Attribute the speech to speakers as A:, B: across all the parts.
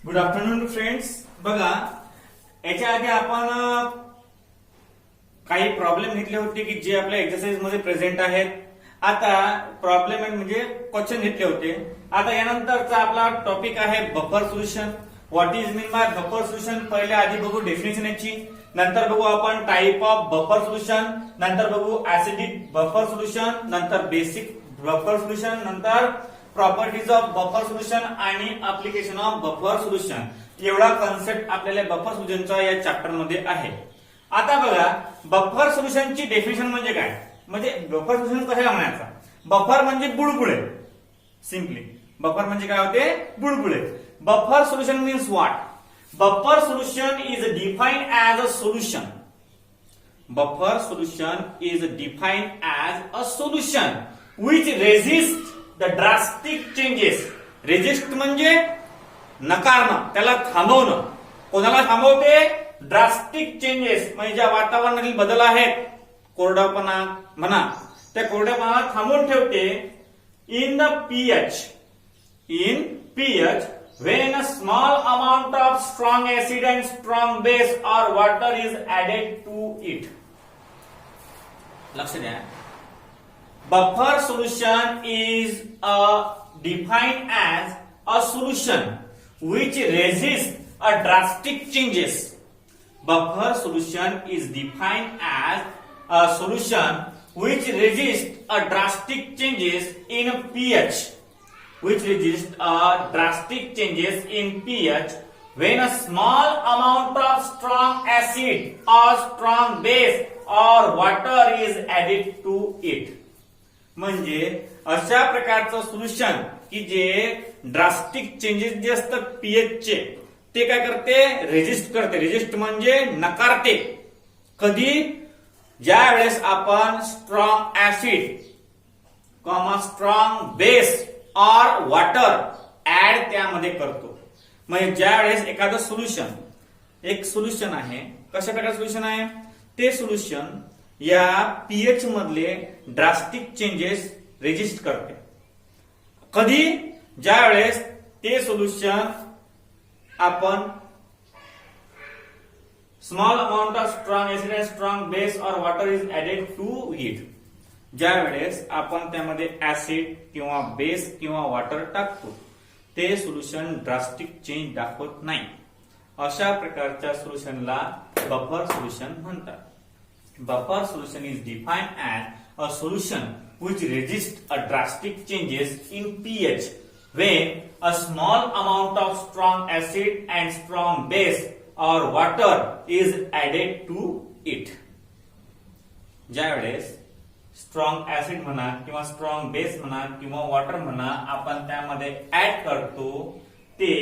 A: Good afternoon friends. बघा, याच्या आधी आपण काही प्रॉब्लेम घेतले होते की जे आपल्या एक्सरसाइज मध्ये प्रेझेंट आहेत. आता प्रॉब्लेम म्हणजे क्वेश्चन घेतले होते. आता यानंतरचा आपला टॉपिक आहे buffer solution. What is mean by buffer solution पहिले आधी बघू डेफिनेशन याची, नंतर बघू आपण टाइप ऑफ बफर सोल्युशन, नंतर बघू ऍसिडिक बफर सोल्युशन, नंतर बेसिक बफर सोल्युशन, नंतर प्रॉपर्टीज ऑफ बफर सोल्युशन आणि ऍप्लिकेशन ऑफ बफर सोल्युशन. एवढा कन्सेप्ट आपल्याला बफर सोल्युशनचा या चॅप्टर मध्ये आहे. आता बघा, बफर सोल्युशनची डेफिनेशन म्हणजे काय, म्हणजे बफर सोल्युशन कशाला म्हणायचा. बफर म्हणजे बुडबुडे. सिम्पली बफर म्हणजे काय होते, बुडबुडे. Buffer solution means what. Buffer solution is defined as a solution. Buffer solution is defined as a solution which resist the drastic changes. Resist म्हणजे नकारणं, त्याला थांबवणं. कोणाला थांबवते, ड्रास्टिक चेंजेस म्हणजे ज्या वातावरणातील बदल आहेत, कोरडापणा म्हणा, त्या कोरडेपणाला थांबवून ठेवते. In the pH, in pH when a small amount of strong acid and strong base or water is added to it. लक्ष द्या. Buffer solution is defined as a solution which resists a drastic changes. Buffer solution is defined as a solution which resists a drastic changes in pH. Which resists drastic changes in pH when a small amount of strong acid or strong base or water is added to it. म्हणजे अशा प्रकारचं solution की जे drastic changes जे असतात pH चे, ते काय करते, रेजिस्ट करते. रेजिस्ट म्हणजे नकारते. कधी, ज्या वेळेस आपण स्ट्रॉंग ऍसिड स्ट्रॉंग बेस और वॉटर ऍड त्यामध्ये करतो. म्हणजे ज्या वेळेस एखादं सोल्युशन, एक सोल्युशन आहे, कशा प्रकारचं सोल्युशन आहे, ते सोल्युशन या पीएच मधले ड्रास्टिक चेंजेस रेजिस्ट करते. कधी, ज्या वेळेस ते सोल्युशन आपण small amount of strong acid and strong base और water is added to it. ज्या वेळेस आपण त्यामध्ये ऍसिड किंवा बेस किंवा वॉटर टाकतो, ते सोल्युशन ड्रास्टिक चेंज दाखवत नाही. अशा प्रकारच्या सोल्युशनला बफर सोल्युशन म्हणतात. Buffer solution is defined as a solution which resists a drastic changes in pH when a small amount of strong acid and strong base or water is added to it. ज्या वेळेस strong acid म्हणा किंवा strong base म्हणा किंवा water म्हणा आपण त्यामध्ये add करतो, ते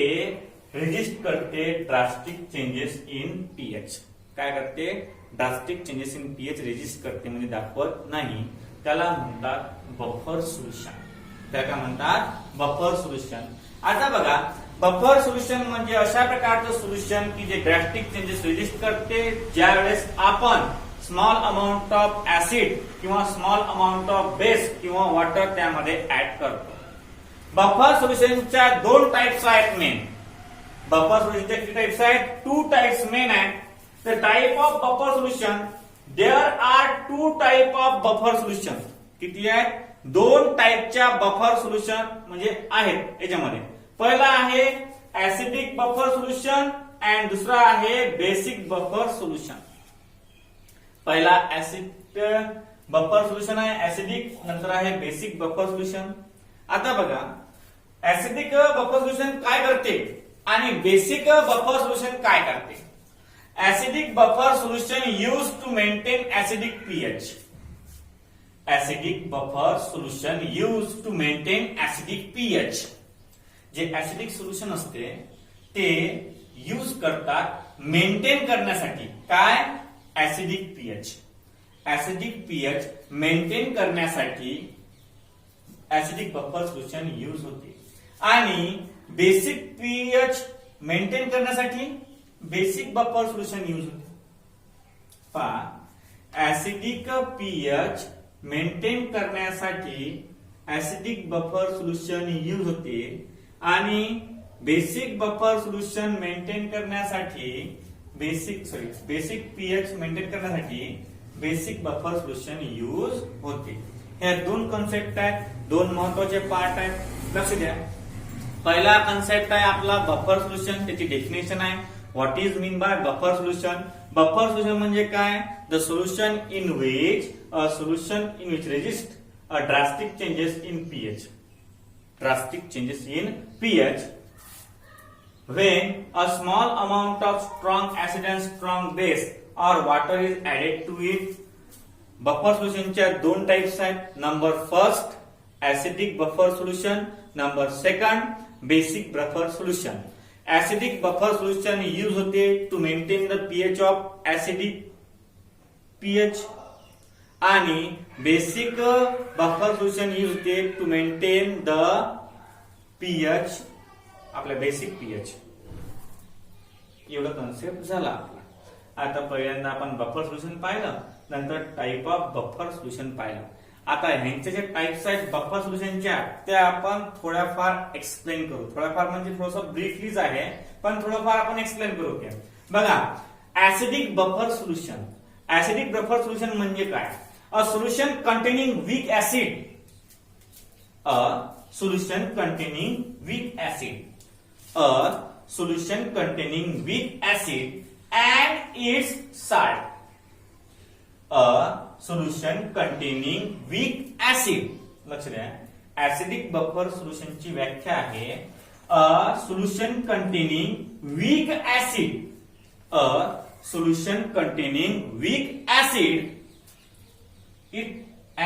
A: रेजिस्ट करते ड्रास्टिक चेंजेस इन पीएच. काय करते, drastic changes in pH resist करते, म्हणजे दाखवत नाही. त्याला म्हणतात बफर सोल्युशन. त्या काय म्हणतात, बफर सोल्युशन. आता बघा, बफर सोल्युशन म्हणजे अशा प्रकारचं सोल्युशन की जे ड्रास्टिक चेंजेस रेजिस्ट करते ज्या वेळेस आपण स्मॉल अमाउंट ऑफ ऍसिड किंवा स्मॉल अमाउंट ऑफ बेस किंवा वॉटर त्यामध्ये ऍड करतो. बफर सोल्युशनच्या दोन टाइप्स आहेत मेन. बफर सोल्युशनच्या किती टाइप्स आहेत, टू टाइप्स मेन आहेत. The type of buffer solution, there are two type of buffer solution. किती आहेत, दोन टाइपच्या बफर सोल्युशन म्हणजे आहेत याच्यामध्ये. पहिला आहे ऍसिडिक बफर सोल्युशन अँड दुसरा आहे बेसिक बफर सोल्युशन. पहिला ऍसिड बफर सोल्युशन आहे ऍसिडिक, नंतर आहे बेसिक बफर सोल्युशन. आता बघा, ऍसिडिक बफर सोल्युशन काय करते आणि बेसिक बफर सोल्युशन काय करते. Acidic buffer solution use to maintain acidic pH. Acidic buffer solution use to maintain acidic pH. जे ऍसिडिक सोल्युशन असते ते यूज करतात मेंटेन करण्यासाठी काय, acidic pH. Acidic pH maintain करण्यासाठी ऍसिडिक बफर सोल्युशन यूज होते. आणि बेसिक पीएच मेंटेन करण्यासाठी बेसिक बफर सोल्युशन यूज होते. ऍसिडिक पीएच मेंटेन करण्यासाठी ऍसिडिक बफर सोल्युशन यूज होते आणि बेसिक बफर सोल्युशन मेंटेन करण्यासाठी बेसिक पीएच मेंटेन करण्यासाठी बेसिक बफर सोल्युशन यूज होते. हे दोन कन्सेप्ट आहेत, दोन महत्वाचे पार्ट आहेत, लक्ष द्या. पहिला कन्सेप्ट आहे आपला बफर सोल्युशन, त्याची डेफिनेशन आहे. What is mean by buffer solution? Buffer solution म्हणजे काय? The solution in which resist a drastic changes in pH. Drastic changes in pH when a small amount of strong acid and strong base or water is added to it. Buffer सोल्युशनच्या दोन types आहेत. Number first acidic buffer solution, number second basic buffer solution. Acidic buffer solution use होते to maintain the pH of acidic pH आणि basic buffer solution use होते to maintain the pH, आपल्या basic pH. एवढा concept झाला आपला. आता पहिल्यांदा आपण बफर सोल्युशन पाहिलं, नंतर टाइप ऑफ बफर सोल्युशन पाहिलं. आता ह्यांच्या ज्या टाइप्स आहेत बफर सोल्युशनच्या त्या आपण थोड्याफार एक्सप्लेन करू. थोड्याफार म्हणजे थोडंसं ब्रीफलीच आहे, पण थोडंफार आपण एक्सप्लेन करू. बघा, acidic buffer solution. Acidic buffer solution म्हणजे काय? A solution containing weak acid. A solution containing weak acid. A solution containing weak acid and its salt. A solution containing weak acid. लक्ष द्या, ऍसिडिक बफर सोल्युशनची व्याख्या आहे a solution containing weak acid. A solution containing weak acid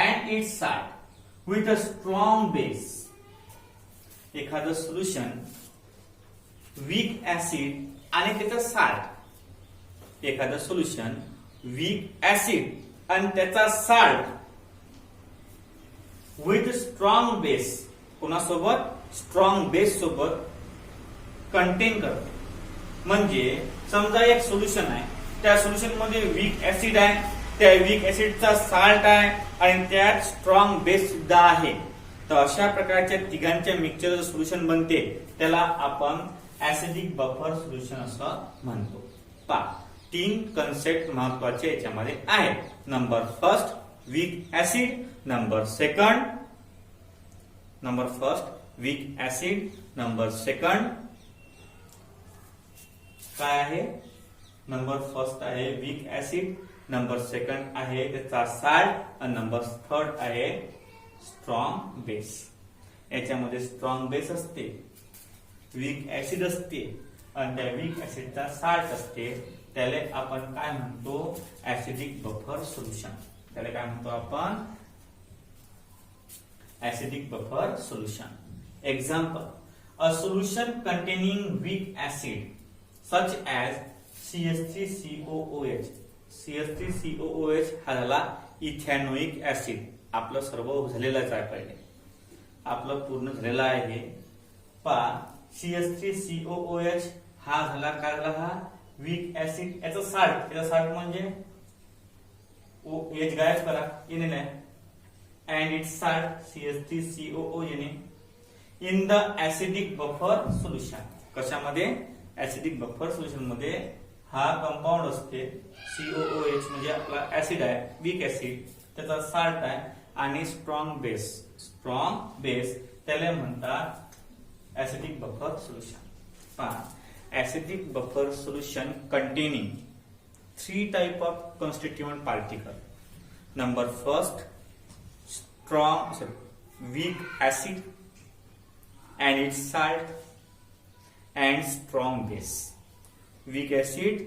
A: and its salt with a strong base. एखादं solution weak acid आणि त्याचा salt. एखादं solution weak acid आणि त्याचा साल्ट विथ स्ट्रॉंग बेस. कोणासोबत? स्ट्रॉंग बेस सोबत कंटेन करतो. म्हणजे समजा एक सोल्युशन आहे, त्या सोल्युशन मध्ये वीक ऍसिड आहे, त्या वीक ऍसिडचा साल्ट आहे आणि त्यात स्ट्रॉंग बेस सुद्धा आहे. तर अशा प्रकारच्या तिघांच्या मिक्सचर सोल्युशन बनते त्याला आपण ऍसिडिक बफर सोल्युशन असं म्हणतो. तीन कन्सेप्ट महत्वाचे याच्यामध्ये आहेत. Number first weak acid, number first weak acid, number second काय आहे? नंबर फर्स्ट आहे वीक ऍसिड, नंबर सेकंड आहे त्याचा साल्ट आणि नंबर थर्ड आहे स्ट्रॉंग बेस. याच्यामध्ये स्ट्रॉंग बेस असते, वीक ऍसिड असते आणि त्या वीक ऍसिडचा साल्ट असते. त्याला आपण काय म्हणतो? Acidic buffer solution. त्याला काय म्हणतो आपण? Acidic buffer solution. Example, a solution containing weak acid such as CH3COOH. CH3COOH हा झाला इथॅनोइक ऍसिड. आपलं सर्व झालेलंच आहे, पहिले आपलं पूर्ण झालेलं आहे. CH3COOH हा झाला काय झाला? हा वीक ऍसिड. याचा साल्ट म्हणजे OH गायब करा, येणे नाही, अँड इट्स साल्ट CH3COO येणे in the acidic buffer solution. कशामध्ये? ऍसिडिक बफर सोल्युशन मध्ये हा कंपाऊंड असते COOH म्हणजे आपला ऍसिड आहे, वीक ऍसिड, त्याचा साल्ट आहे आणि स्ट्रॉंग बेस त्याला म्हणतात acidic buffer solution. Acidic buffer solution containing 3 type of constituent particle. Number first weak acid and its salt and strong base. Weak acid,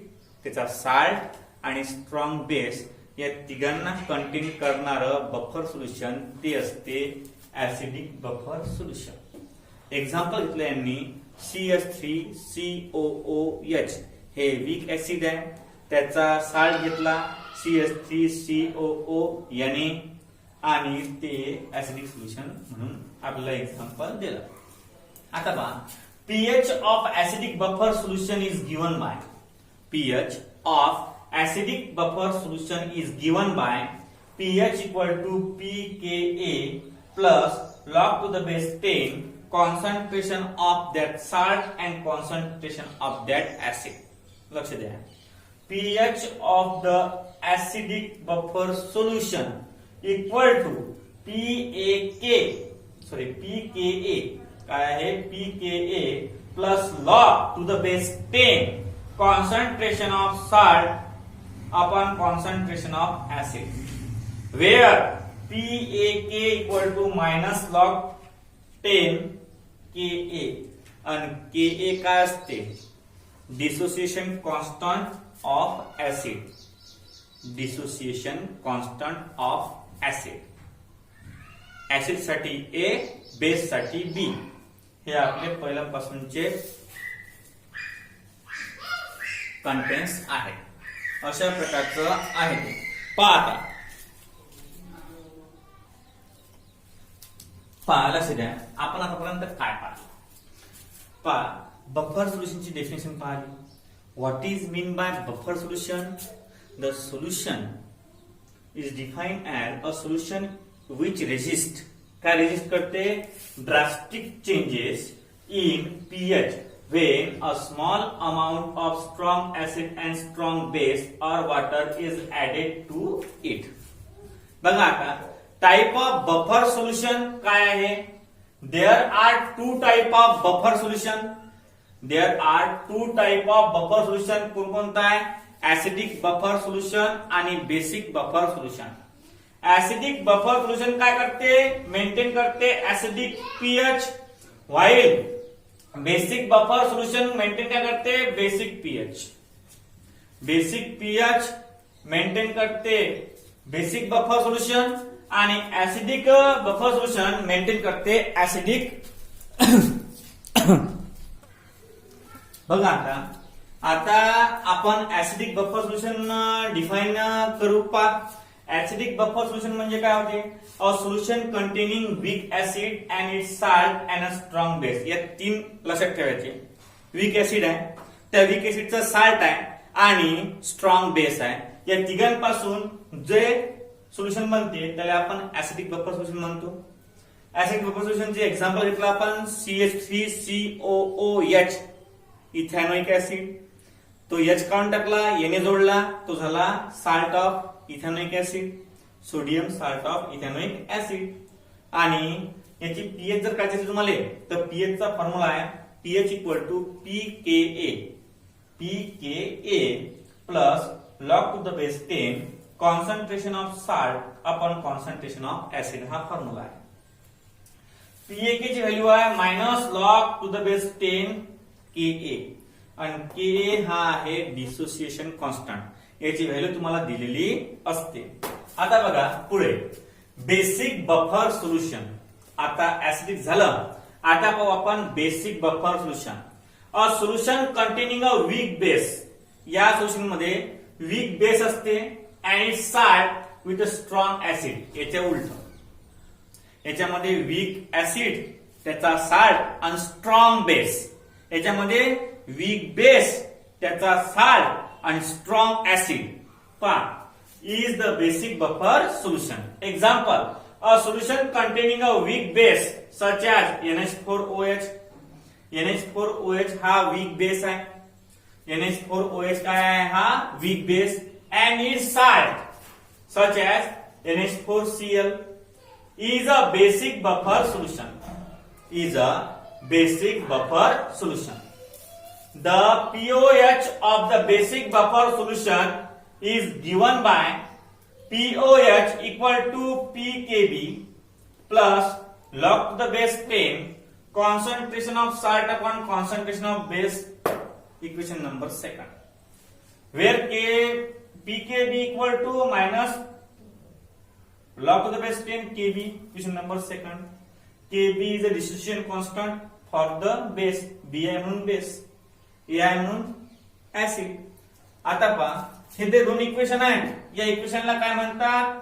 A: त्याचा साल्ट आणि स्ट्रॉंग बेस या तिघांना content करणारं बफर सोल्युशन ते असते acidic buffer solution. Example घेतलं यांनी CH3COOH हे वीक ऍसिड आहे, त्याचा साल्ट घेतला CH3COO याने आणि ते ऍसिडिक सोल्युशन म्हणून आपल्याला एक्झाम्पल दिलं. आता पहा, pH of acidic buffer solution is given by pH of acidic buffer solution is given by pH equal to pKa plus log to the base 10 concentration of that salt and concentration of that acid. लक्ष द्या, pH of the acidic buffer solution equal to pKa काय आहे, pKa plus log to the base 10 concentration of salt upon concentration of acid, where pAk equal to minus log 10 Ka आणि Ka काय असते, dissociation constant of acid, dissociation constant of acid. Acid साठी A, base साठी B. हे आपले पहिल्यापासूनचे contents आहे. अशा प्रकारचं आहे ते. पहा लक्ष द्या, आपण आतापर्यंत काय पाहिलं. पहा, बफर सोल्युशनची डेफिनेशन पाहिली. What is mean by buffer solution? The solution is defined as a solution which resist, काय रेजिस्ट करते, drastic changes in pH when a small amount of strong acid and strong base or water is added to it. बघा आता type of buffer solution काय आहे. There are two type of buffer solution. There are two type of buffer solution. कोणकोणतं आहे, acidic buffer solution आणि basic buffer solution. Acidic buffer solution काय करते, maintain करते acidic pH, while basic buffer solution maintain क्या करते, basic pH. Basic pH maintain करते basic buffer solution आणि ऍसिडिक बफर सोल्युशन मेंटेन करते ऍसिडिक. बघा आता आपण ऍसिडिक बफर सोल्युशन डिफाइन करू. पा ऍसिडिक बफर सोल्युशन म्हणजे काय होते, a solution containing weak acid and its salt and a strong base. या तीन लक्षात ठेवायचे. वीक ऍसिड आहे, त्या वीक ऍसिडचं साल्ट आहे आणि स्ट्रॉंग बेस आहे. या तिघांपासून जे सोल्युशन बनते त्याला आपण ऍसिडिक बफर सोल्युशन म्हणतो. ऍसिडिक बफर सोल्युशनचे एक्झाम्पल घेतलं आपण CH3COOH, इथॅनोइक ऍसिड. तो H काढून टाकला, याने जोडला, तो झाला salt of ethanoic acid, sodium salt of ethanoic acid. आणि याची पीएच जर काढायची तुम्हाला तर पीएच चा फॉर्म्युला आहे pH equal to pKa plus log to the base 10 concentration of salt upon concentration of acid. हा फॉर्म्युला आहे. pK ची व्हॅल्यू आहे minus log to the base 10 Ka आणि Ka हा आहे डिसोसिएशन कॉन्स्टंट. याची व्हॅल्यू तुम्हाला दिलेली असते. आता बघा पुढे बेसिक बफर सोल्युशन. आता ऍसिडिक झालं, आता पाहू आपण basic buffer solution. A solution containing a weak base. या सोल्युशन मध्ये वीक बेस असते and it salt with a strong acid. याच्या उलट, याच्यामध्ये वीक ऍसिड, त्याचा साल्ट आणि स्ट्रॉंग बेस. याच्यामध्ये वीक बेस, त्याचा salt and strong acid. Is the basic buffer solution. Example, a solution containing a weak base such as NH4OH. NH4OH हा weak base आहे. NH4OH काय आहे, हा weak base and its salt such as NH4Cl is a basic buffer solution. Is a basic buffer solution. The pOH of the basic buffer solution is given by pOH equal to pKb plus log to the base 10 concentration of salt upon concentration of base, equation number 2, where pKb equal to minus log to the base 10 Kb, equation number 2. Kb is a dissociation constant for the base, Bi म्हणून base, AI म्हणून acid. आता पहा हे ते दोन equation आहेत. या इक्वेशनला काय म्हणतात,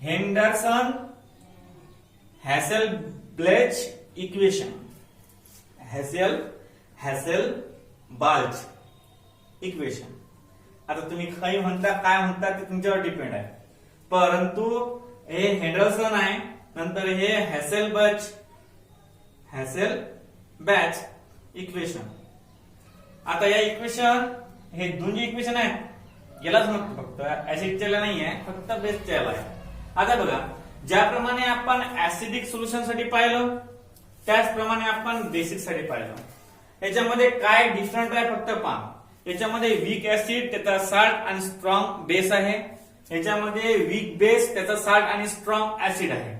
A: हेंडरसन हॅसेलब्लेच इक्वेशन. हॅसेलबाल्च इक्वेशन. आता तुम्ही काही म्हणता, काय म्हणता ते तुमच्यावर डिपेंड आहे. परंतु हे हेंडरसन आहे, नंतर हे हॅसेलबच हॅसेलबॅच इक्वेशन. आता या इक्वेशन हे दोन जे इक्वेशन आहेत यालाच म्हणतो, फक्त ऍसिडच्याला नाही आहे, फक्त बेसच्या आहे. आता बघा, ज्याप्रमाणे आपण ऍसिडिक सोल्युशन साठी पाहिलं त्याचप्रमाणे आपण बेसिक साठी पाहिलं. याच्यामध्ये काय डिफरंट आहे फक्त पहा. याच्यामध्ये वीक ऍसिड त्याचा साल्ट आणि स्ट्रॉंग बेस आहे, याच्यामध्ये वीक बेस त्याचा साल्ट आणि स्ट्रॉंग ऍसिड आहे.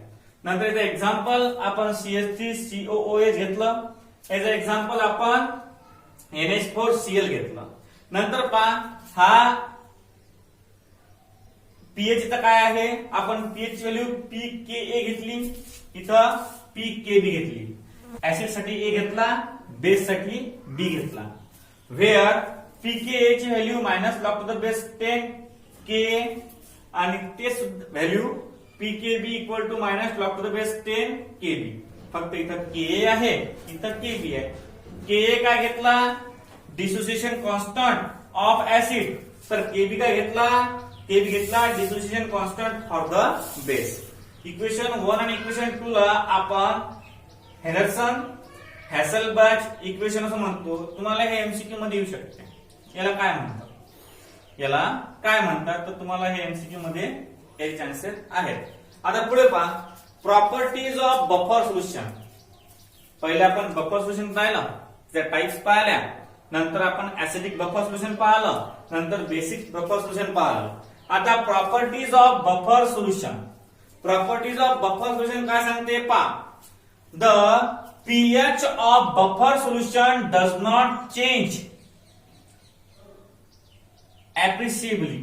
A: नंतर याचं एक्झाम्पल आपण CH3COOH घेतलं, याचं एक्झाम्पल आपण NH4Cl घेतलं. नंतर पहा, हा पीएच इथं काय आहे, आपण पीएच व्हॅल्यू pKa घेतली, इथं pKb घेतली. ऍसिड साठी A घेतला, बेस साठी B घेतला. व्हेअर pKa ची value minus log to the base 10 Ka आणि तेच value pKb equal to minus log to the base 10 Kb. फक्त इथं Ka आहे, इथं Kb आहे. Ka काय घेतला, डिसोसिएशन कॉन्स्टंट ऑफ ऍसिड, तर Kb काय घेतला, Kb घेतला dissociation constant for the base. Equation 1 आणि इक्वेशन 2 ला आपण हेनर्सन हॅसेलबॅच इक्वेशन असं म्हणतो. तुम्हाला हे एमसीक्यू मध्ये येऊ शकते. याला काय म्हणतात, याला काय म्हणतात तर तुम्हाला हे एमसीक्यू मध्ये याचे चान्सेस आहेत. आता पुढे पहा, प्रॉपर्टीज ऑफ बफर सोल्युशन. पहिले आपण बफर सोल्युशन पाहिलं, त्या टाइप्स पाहिल्या, नंतर आपण ऍसिडिक बफर सोल्युशन पाहिलं, नंतर बेसिक बफर सोल्युशन पाहिलं. आता properties of buffer solution. Properties of buffer solution काय सांगते पहा. The pH of buffer solution does not change appreciably.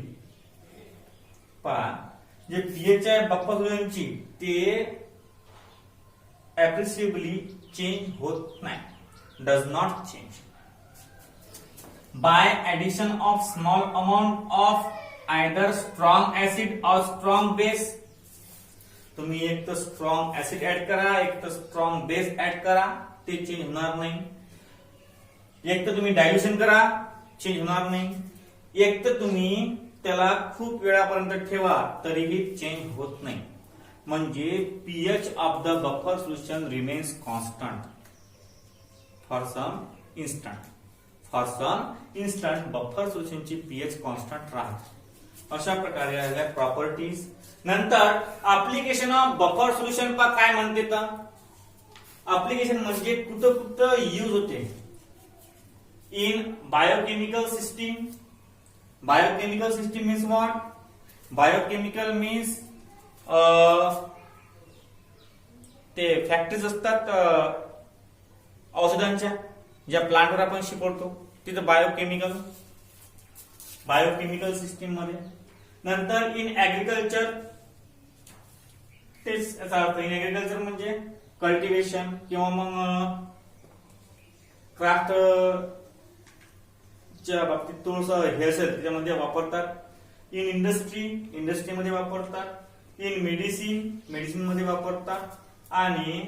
A: पहा, जे pH आहे बफर सोल्युशनची ते appreciably चेंज होत नाही, does not change. By addition of small amount of either strong acid or strong base. तुम्ही एक तर स्ट्रॉंग ऍसिड ऍड करा, एक तर स्ट्रॉंग बेस ऍड करा, ते चेंज होणार नाही. एक तर तुम्ही डायल्युशन करा, चेंज होणार नाही. एक तर तुम्ही त्याला खूप वेळापर्यंत ठेवा तरीही चेंज होत नाही. म्हणजे pH of the buffer solution remains constant for some instant. For some instant buffer सोल्युशनची pH कॉन्स्टंट राहते. अशा प्रकारे आल्या प्रॉपर्टीज. नंतर ऍप्लिकेशन ऑफ बफर सोल्युशन पा काय म्हणते तर ऍप्लिकेशन म्हणजे कुठं कुठं यूज होते. In biochemical system. Biochemical system means what, biochemical means ते फॅक्टरीज असतात औषधांच्या, ज्या प्लांटवर आपण शिकवतो तिथं बायोकेमिकल, बायोकेमिकल सिस्टीम मध्ये. नंतर इन ऍग्रिकल्चर, तेच याचा अर्थ इन ऍग्रिकल्चर म्हणजे कल्टिवेशन किंवा मग क्राफ्ट च्या बाबतीत थोडस हे असेल त्याच्यामध्ये वापरतात. इन इंडस्ट्री, इंडस्ट्रीमध्ये वापरतात. इन मेडिसिन, मेडिसिन मध्ये वापरतात. आणि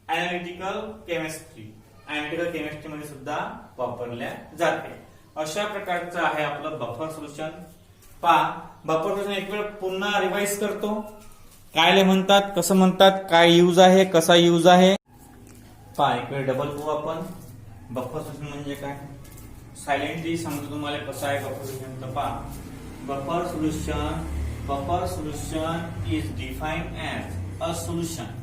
A: अनालिटिकल केमिस्ट्री, अनालिटिकल केमिस्ट्री मध्ये सुद्धा वापरल्या जाते. अशा प्रकारचं आहे आपलं बफर सोल्युशन. पहा, बफर सोल्युशन एक वेळ पुन्हा रिवाइज करतो. काय म्हणतात, कसं म्हणतात, काय यूज आहे, कसा यूज आहे. पहा, एक वेळ डबल बघू आपण बफर सोल्युशन म्हणजे काय. सायलेंटली सांगतो तुम्हाला कसं आहे बफर सोल्युशन. तर पहा, buffer solution is defined as a solution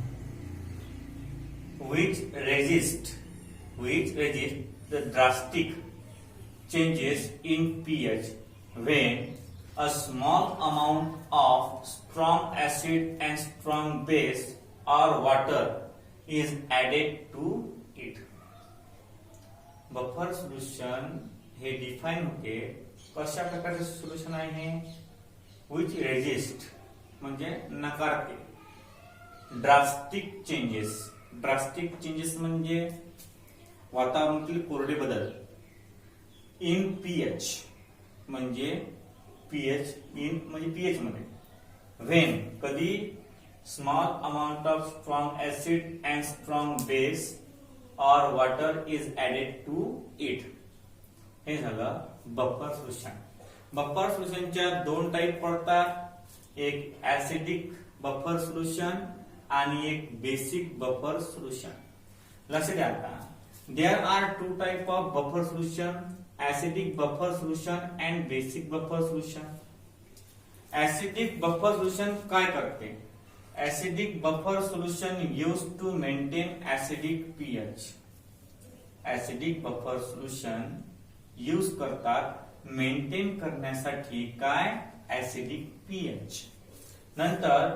A: which resist the drastic changes in pH when a small amount of strong acid and strong base or water is added to it. Buffer solution हे define होते कशा प्रकारचे solution आहे. which resist म्हणजे नकारते. Drastic changes, drastic changes म्हणजे वातावरणातील कोरडे बदल. इन पीएच म्हणजे पीएच, इन म्हणजे पीएच मध्ये. व्हेन कधी small amount of strong acid and strong base और water is added to it. हे झालं बफर सोल्युशन. बफर सोल्युशनच्या दोन टाईप पडतात, एक ऍसिडिक बफर सोल्युशन आणि एक बेसिक बफर सोल्युशन. लक्ष द्या आता. There are two type of buffer solution, acidic buffer solution and basic buffer solution. Acidic buffer solution काय करते? Acidic buffer solution use to maintain acidic pH. Acidic buffer solution use करतात maintain करण्यासाठी काय? Acidic pH. नंतर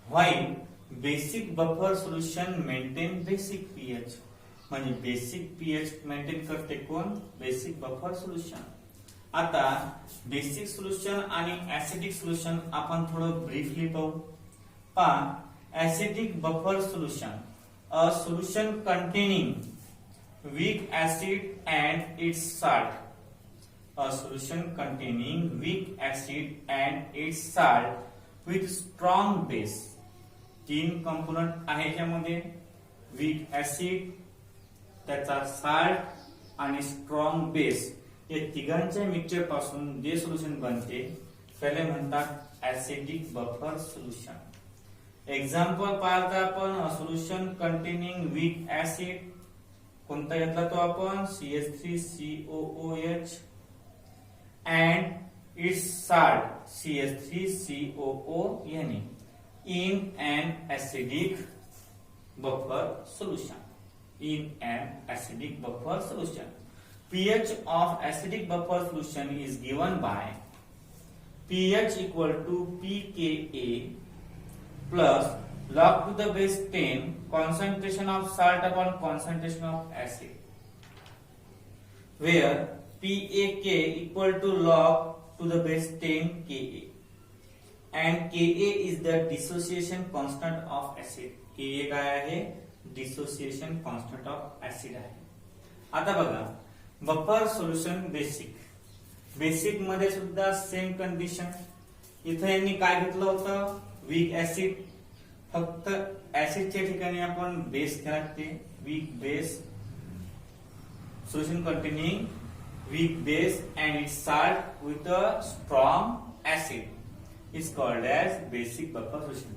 A: while basic buffer solution maintain basic pH. म्हणजे basic pH maintain करते कोण? Basic buffer solution. आता बेसिक सोल्युशन आणि ऍसिडिक सोल्युशन आपण थोडं ब्रीफली पाहू. पहा acidic buffer solution, a solution containing weak acid and its salt. A solution containing weak acid and its salt with strong base. तीन component आहे त्यामध्ये, weak acid, त्याचा साल्ट आणि स्ट्रॉंग बेस. या तिघांच्या मिक्सचर पासून जे सोल्युशन बनते त्याला म्हणतात ऍसिडिक बफर सोल्युशन. एक्झाम्पल पाहता आपण सोल्युशन कंटेनिंग वीक ऍसिड कोणता घेतला तो आपण? CH3COOH and its salt CH3COONA in an acidic buffer solution. In an acidic buffer solution, pH of acidic buffer solution is given by pH equal to pKa plus log to the base 10 concentration of salt upon concentration of acid, where PaK equal to log to the base 10 Ka and Ka is the dissociation constant of acid. Ka काय आहे? dissociation constant of acid आहे. आता बघा buffer solution basic मध्ये सुद्धा same condition. इथे यांनी काय घेतलं होतं? Weak acid. फक्त ऍसिडच्या ठिकाणी आपण बेस घ्यायचे, weak base. Solution containing weak base and its salt with a strong acid is called as basic buffer solution.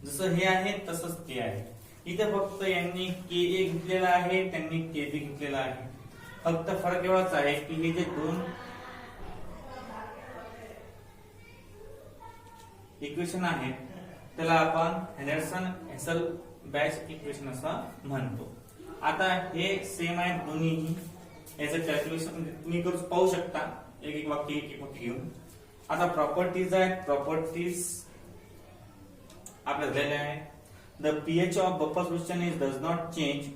A: जसं हे आहे तसंच ते आहे. इथे फक्त यांनी Ka घेतलेला आहे, त्यांनी Kb घेतलेला आहे. फक्त फरक एवढाच आहे की हे जे दोन इक्वेशन आहेत त्याला आपण हेन्डरसन-हेसल-बॅच इक्वेशन असं म्हणतो. आता हे सेम आहेत दोन्हीही. याचं कॅल्क्युलेशन तुम्ही करून पाहू शकता एक एक वाक्य घेऊन. आता प्रॉपर्टीज आहेत. प्रॉपर्टीज आपल्याला दिलेल्या आहेत. The pH of buffer solution is does not change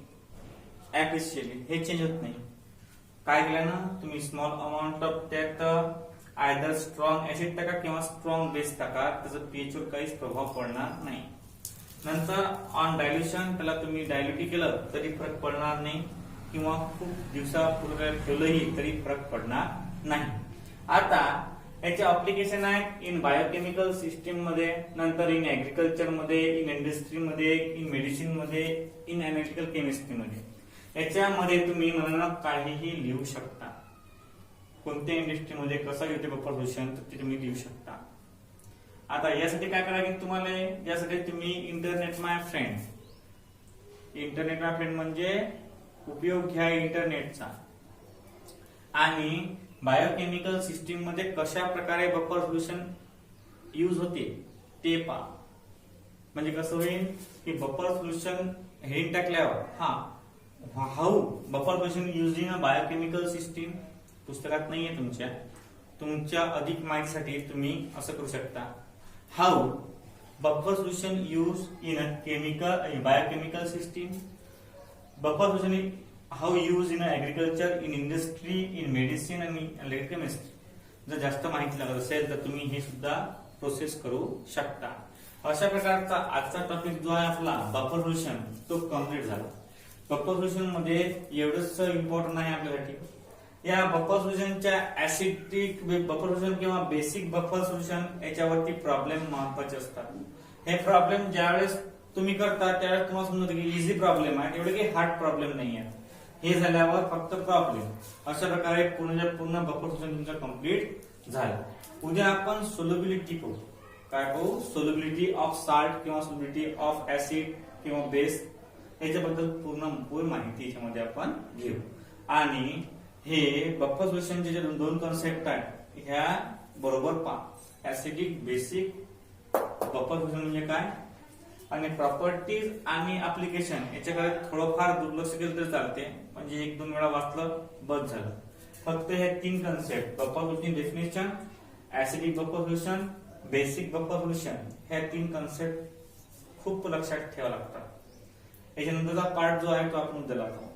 A: appreciably. हे चेंज होत नाही. काय केलं ना तुम्ही? स्मॉल अमाऊंट ऑफ त्यात आयदर स्ट्रॉंग ऍसिड टाका किंवा स्ट्रॉंग बेस टाका, त्याचा पीएच वर काहीच प्रभाव पडणार नाही. नंतर ऑन डायल्युशन, त्याला तुम्ही डायल्युट केलं तरी फरक पडणार नाही किंवा खूप दिवसापूर्वी ठेवलंही तरी फरक पडणार नाही. आता याचे अप्लिकेशन आहेत इन बायोकेमिकल सिस्टीम मध्ये, नंतर इन ऍग्रिकल्चर मध्ये, इन इंडस्ट्री मध्ये, इन मेडिसिन मध्ये, इन अनालिटिकल केमिस्ट्री मध्ये. याच्यामध्ये तुम्ही मला काहीही लिहू शकता. कोणत्या इंडस्ट्रीमध्ये कसं येते बफर सोल्युशन ते तुम्ही लिहू शकता. आता यासाठी काय करायला लागेल तुम्हाला? यासाठी तुम्ही इंटरनेट माय फ्रेंड म्हणजे उपयोग घ्या इंटरनेटचा आणि बायोकेमिकल सिस्टीम मध्ये कशा प्रकारे बफर सोल्युशन यूज होते ते पहा. म्हणजे कसं होईल की बफर सोल्युशन हे टाकल्यावर how buffer solution use in a biochemical system पुस्तकात नाहीये तुमच्या अधिक माहितीसाठी तुम्ही असं करू शकता. How buffer solution use in a biochemical system. Buffer solution how use in agriculture, in industry, in medicine आणि इलेक्ट्रिकल केमिस्ट्री. जर जास्त माहिती लागत असेल तर तुम्ही हे सुद्धा प्रोसेस करू शकता. अशा प्रकारचा आजचा टॉपिक जो आहे आपला बफर सोल्युशन तो कम्प्लीट झाला. बफर सोल्युशन मध्ये एवढंच इम्पॉर्टंट आहे आपल्यासाठी. या बफर सोल्युशनच्या ऍसिडिक बफर सोल्युशन किंवा बेसिक बफर सोल्युशन याच्यावरती प्रॉब्लेम महत्वाचे असतात. हे प्रॉब्लेम ज्यावेळेस तुम्ही करता त्यावेळेस तुम्हाला समजतं की इझी प्रॉब्लेम आहे, एवढे काही हार्ड प्रॉब्लेम नाही आहे. हे झाल्यावर फक्त प्रॉब्लेम. अशा प्रकारे पूर्ण बफर सोल्युशन तुमचं कम्प्लीट झालं. उद्या आपण सोल्युबिलिटी पाहू. काय पाहू? सोल्युबिलिटी ऑफ साल्ट किंवा सोल्युबिलिटी ऑफ ऍसिड किंवा बेस याच्याबद्दल पूर्ण माहिती याच्यामध्ये आपण घेऊ. आणि हे बफर सोल्युशनचे जे दोन कॉन्सेप्ट आहेत ह्या बरोबर पहा. ऍसिडिक बेसिक बफर सोल्युशन म्हणजे काय आणि प्रॉपर्टीज आणि ऍप्लिकेशन याच्याकडे थोडंफार दुर्लक्ष केलं तर चालते, म्हणजे एक दोन वेळा वाचलं बस झालं. फक्त हे तीन concept buffer solution definition, acidic buffer solution, basic buffer solution ह्या तीन कन्सेप्ट खूप लक्षात ठेवावं लागतात. याच्यानंतरचा पार्ट जो आहे तो आपण उद्या लावतो.